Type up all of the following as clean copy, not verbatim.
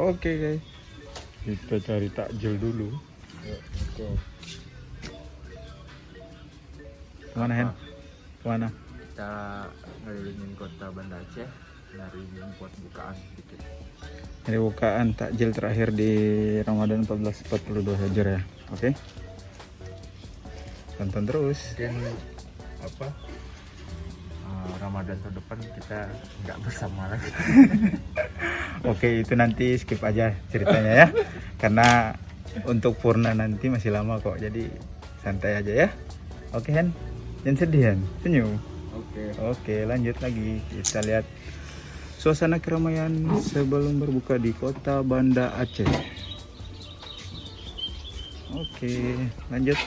Oke guys, kita cari takjil dulu. Oke. Kemana Hen? Kemana? Kita ngelilingin kota Banda Aceh, nyari buat bukaan dikit. Ini bukaan takjil terakhir di Ramadan 1442 Hijriah ya. Oke. Tonton terus. Mungkin apa? Ramadan tahun depan kita nggak bersama lagi. Oke, itu nanti skip aja ceritanya ya. Karena untuk Purna nanti masih lama kok. Jadi santai aja ya. Oke Hen. Jangan sedih Hen. Senyum. Oke, lanjut lagi. Kita lihat suasana keramaian sebelum berbuka di kota Banda Aceh. Oke, lanjut.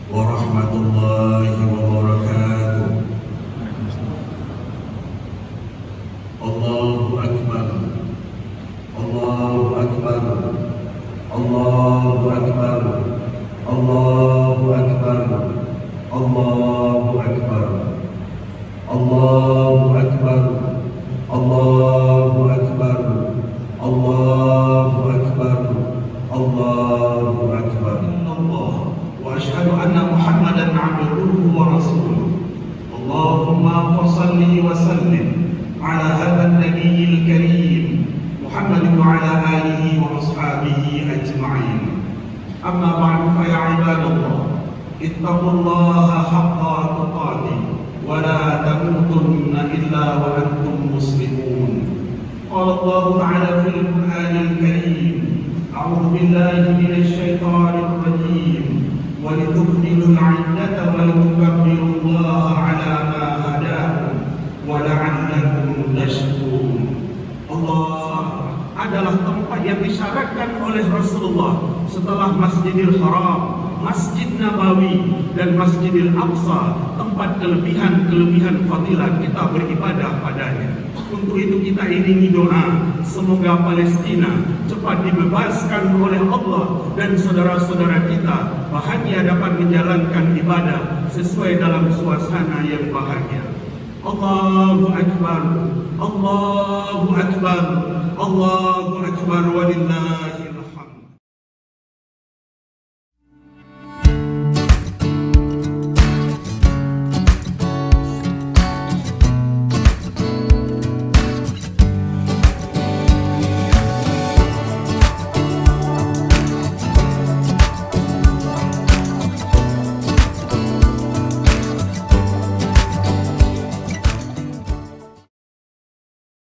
warahmatullahi wabarakatuh. Allahu Akbar, Allahu Akbar, Allahu Akbar, Allahu Akbar, Allahu Akbar, Allahu Akbar, Allahu Akbar, Allahu Akbar, Allahu Akbar. Allah wa asyhadu anna Muhammadan abduhu wa rasuluh. Allahumma salli wa sallim ala hadha an-nabiyil karim Muhammad wa ala alihi wa ashabihi ajma'in. Amma ba'du fa ya ibadallah, ittaqullaha haqqa tuqatih wa la tamutunna illa wa antum muslimun. Qala Allah ta'ala fil Qur'anil Karim, a'udzu billahi minasy syaithanir rajim, wa litukmilul 'iddata wa litukabbirullaha 'ala ma hadakum wa la'allakum tashkurun. Allah adalah tempat yang disyaratkan oleh Rasulullah setelah Masjidil Haram, Masjid Nabawi, dan Masjidil Aqsa, tempat kelebihan-kelebihan fadilah kita beribadah padanya. Untuk itu kita iringi doa, semoga Palestina cepat dibebaskan oleh Allah dan saudara-saudara kita bahagia dapat menjalankan ibadah sesuai dalam suasana yang bahagia. Allahu Akbar, Allahu Akbar, Allahu Akbar, walillahi